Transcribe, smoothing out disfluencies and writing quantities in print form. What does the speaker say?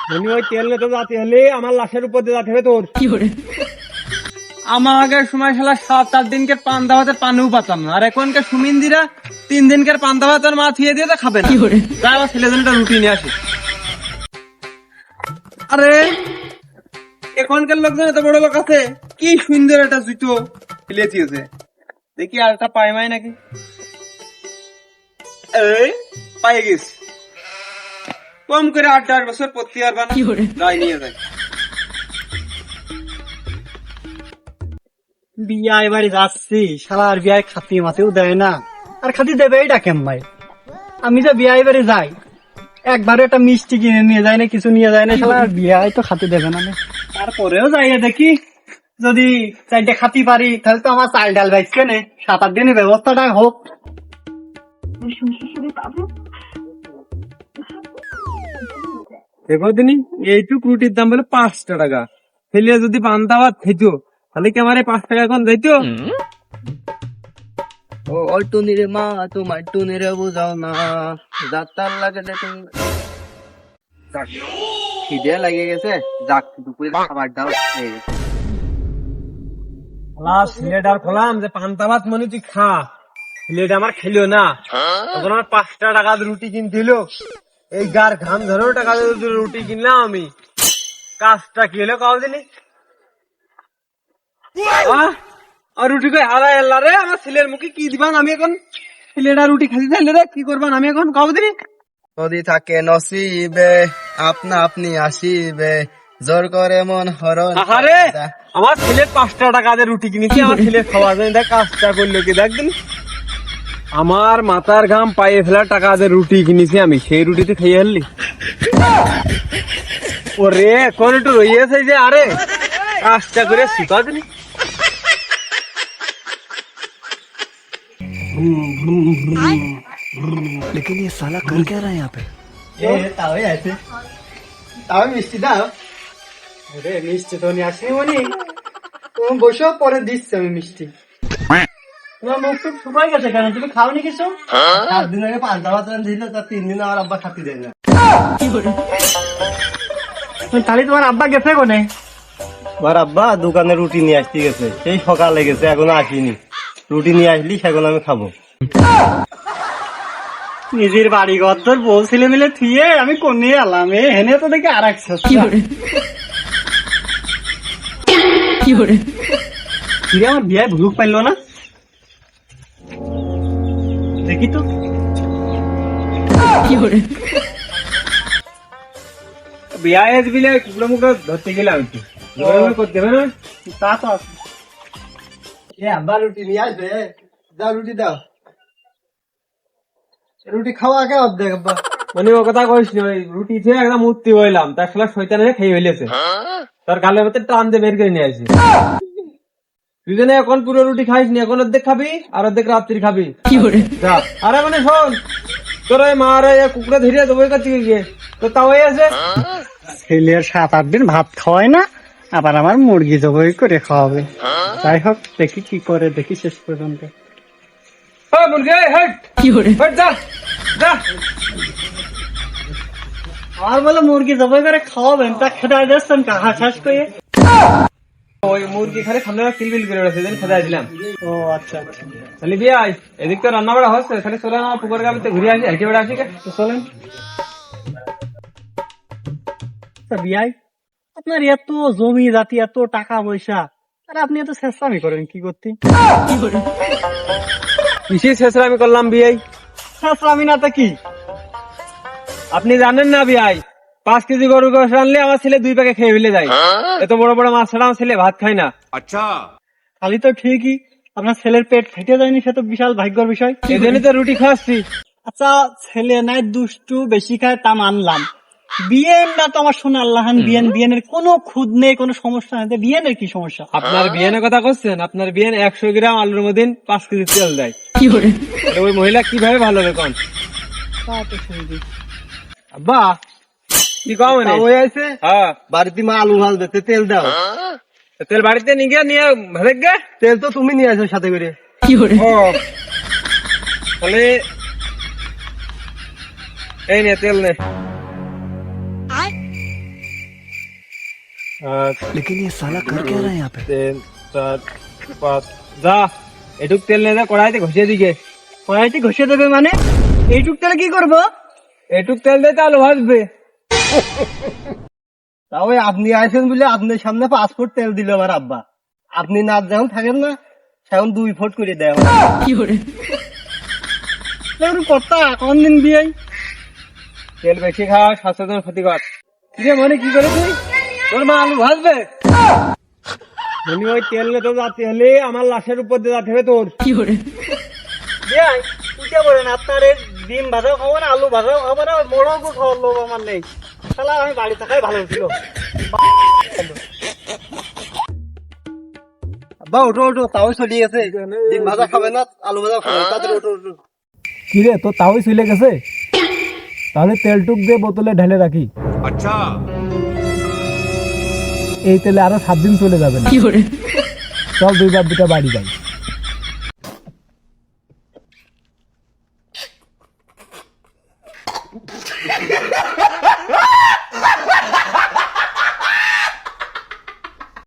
মনি ওই তেল নিয়ে তো যাতে হলে আমার লাশের উপর দিয়ে যাতে হবে তোর। আমার আগের সময় শালা 7-8 দিনকার পান্তা ভাতের পানিও পাতাম না, আর এখনকার সুমিন্দিরা 3 দিনকার পান্তা ভাতের মা থুয়ে দিয়ে তো খাবে না। তাই আমার ছেলে জন্য রুটি নিয়ে আসে। আরে এখনকার লোকজন এত বড় লোক আছে, কি সুন্দর একটা জুতো ফেলেছিয়েছে, দেখি আর একটা পাই মাই নাকি। এই পাই গেছি, কম করে 8-10 বছর পড়তে পারবা না, যাই নিয়ে যাই। বিয়া এবারে যাচ্ছি, শালার বিয়ায় খাতি মাতেও দেয় না, আর খাতি দেবে এটা কেমন? আমি যে বিয়া এবারে যাই একবারে একটা মিষ্টি কিনে নিয়ে যায় না, কিছু নিয়ে যায় না, শালার বিয়ায় তো খাতি দেবে না। তারপরেও যাই দেখি যদি 4টে খাতি পারি, তাহলে তো আমার চাল ডাল বাইছে নে, 7-8 দিনের ব্যবস্থাটা হোক। দেখো দিনি এইটুক রুটির দাম বলে 5 টাকা, ফেলে যদি পান্তা ভাত খেতো তাহলে কি আমার 5 টাকা এখন যাইতো? ও টুনিরে মা তোমার টুনিরে বুঝাও না, যাত্রার লাগে দেখুন। খিদে লাগে গেছে, যাক দুপুরে খাবার দাও হয়ে গেছে। সিলেট আর খোলাম যে পান্তা ভাত মনে তুই খা, সিলেট আমার খেলিও না, তখন আমার 5 টাকা রুটি কিনতে হলো, এই গার ঘাম ধরেও টাকা দিয়ে রুটি কিনলাম আমি, কাজটা কি হলো কাউ দিনি। আর রুটি কই হারাই আল্লাহ রে, আমার ছেলের মুখে কি দিবান আমি এখন, ছেলেটা রুটি খাইতে চাইলে রে কি করবান আমি এখন কাউ দিনি। যদি থাকে নসিবে আপনা আপনি আসিবে, জোর করে মন হরণ। আরে আমার ছেলের 5 টাকা দিয়ে রুটি কিনেছি, আমার ছেলের খাওয়ার জন্য দেখ কাজটা করলো কি দেখদিন। আমার মাথার ঘাম পায়ে ফেলা টাকা দিয়ে রুটি কিনেছি আমি, সেই রুটিতে খেয়ে ফেললি। ওরে কোন একটু রইয়াছে যে, আরে কাজটা করে শিখা দিনি। लेकिन ये साला कर क्या रहा है यहाँ पे? তাও আছে, তাও মিষ্টি দাও। আরে মিষ্টি তো নিয়ে আসিনি মনি, তুমি বসো, পরে দিচ্ছি আমি মিষ্টি। তোমার মুখ টুক শুকাই গেছে কেন, তুমি খাওনি কিছু? 7 দিন আগে পান্তা ভাত দিল, তার 3 দিন আমার আব্বা খাতি দেয় না। তাহলে তোমার আব্বা গেছে কোনে? আমার আব্বা দোকানে রুটি নিয়ে আসতে গেছে, সেই সকালে গেছে, এখনো আসেনি। রুটি নিয়ে আসলি সেগুলো আমি খাবো। নিজের বাড়ি ঘর তোর বউ ছেলে মিলে থুয়ে আমি কোনে এলাম, হেনে তো দেখি আর এক আমার বিয়ায় ভুলুক পাইলো না, দেখি তো। বিয়ে দিলে কুকুরা মুখটা ধরতে গেলাম একটু করতে হবে না, তা তো আছে। আব্বা রুটি নিয়ে আসবে, দাও রুটি দাও, রুটি খাওয়া আগে অর্ধেক আব্বা। মানে ও কথা কইস না, ওই রুটি খেয়ে একদম মূর্তি হইলাম, তার সালা শয়তান হয়ে খেয়ে ফেলেছে, তার গালের মধ্যে টান দিয়ে বের করে নিয়ে আসি। তুই জানি এখন পুরো রুটি খাইস নি, এখন অর্ধেক খাবি আর অর্ধেক রাত্রি খাবি। যা, আরে মানে শোন, তোর ওই মা রে কুকুরে ধীরে দেবো কাছে গিয়ে তো তাও আছে, ছেলের 7-8 দিন ভাত খাওয়ায় না, আবার আমার মুরগি জবাই করে খাওয়াবে। যাই হোক দেখি কি করে, দেখি শেষ পর্যন্ত। মুরগি হেট হেট যা যা। আর বলে মুরগি জবাই করে খাওয়াবেন, তা খেতে যাচ্ছেন কাহা শেষ করে। ওই মুরগি খালি সামনে কিলবিল করে উঠেছে, সেদিন খেতে দিলাম। ও আচ্ছা আচ্ছা, তাহলে বিয়ে আয়, এদিক তো রান্না বাড়া হচ্ছে, খালি চলে আমার পুকুর গাবিতে ঘুরে আসি, হেঁটে বেড়ে আসি, তো চলেন। বিয়াই আপনার এত জমি জাতি, এত টাকা পয়সা, আর আপনি এত চেষ্টামি করেন কি করতে? কিসের শেষে আমি করলাম বিয়ে? চেষ্টামি না তো কি? আপনি জানেন না বিয়াই, 5 কেজি গরুর গোশ আনলে আমার ছেলে 2 প্যাকে খেয়ে ফেলে যায়, এত বড় বড় মাছ ছাড়া আমার ছেলে ভাত খায় না। খালি তো ঠিকই, আপনার ছেলের পেট ফেটে যায়নি, সে তো বিশাল ভাগ্যের বিষয়। এই জন্যই তো রুটি খাওয়াচ্ছি। আচ্ছা ছেলে নাই দুষ্টু বেশি খায় তা মানলাম, বিয়ের না তো আমার শোনা আল্লাহান, বিয়ের কোনো খুদ নেই, কোনো সমস্যা নেই, বিয়ের কি সমস্যা? আপনার বিয়ের কথা করছেন, আপনার বিয়ে 100 গ্রাম আলুর মধ্যে 5 কেজি তেল দেয়, তাহলে ওই মহিলা কিভাবে ভালো হবে কোন? আব্বা কি কম আছে হ্যাঁ, বাড়িতে মা আলু ভাজবে, তেল দাও। তেল বাড়িতে নিয়ে নিয়ে ভেজে গে, তেল তো তুমি নিয়ে আসো সাথে করে। ও তাহলে এই নে তেল নে। लेकिन ये साला कर क्या रहा है यहाँ पे? 3 4 5 যা এটুক তেল নিয়ে যা কড়াইতে ঘষিয়ে দিকে। কড়াইতে ঘষে দেবে মানে? এইটুক তাহলে কি করবো? এটুক তেল দিয়ে তো আলু ভাজবে। তাও আপনি আইছেন বলে আপনার সামনে 5 ফুট তেল দিল আমার আব্বা। আপনি না যখন থাকেন না সেখন 2 ফুট করে দেয় আমার একটু কর্তা কোন দিন বিয়াই? তেল বেশি খাওয়া স্বাস্থ্যের জন্য ক্ষতিকর। কিরে মনে কি করে তুই? তোর মা আলু ভাজবে? মনি ওই তেল নিয়ে তো যাতে হলে আমার লাশের উপর দিয়ে যাতে হবে তোর। বিয়াই উঠে পড়েন, আপনার এই ডিম ভাজাও খাবো না, আলু ভাজাও খাবো না, মোড়কও খাওয়ার লোক আমার নেই। শালা আমি বাড়ি থাকাই ভালো ছিল। আব্বা ওঠো ওঠো, তাও চলে গেছে। ডিম ভাজা খাবে না, আলু ভাজা খাবে, তাড়াতাড়ি ওঠো ওঠো। কিরে তোর তাওই চলে গেছে? তাহলে তেলটুক দিয়ে বোতলে ঢেলে রাখি। আচ্ছা এই তেলে আরো 7 দিন চলে যাবে না। চল 2 বাপ দুটা বাড়ি যাই।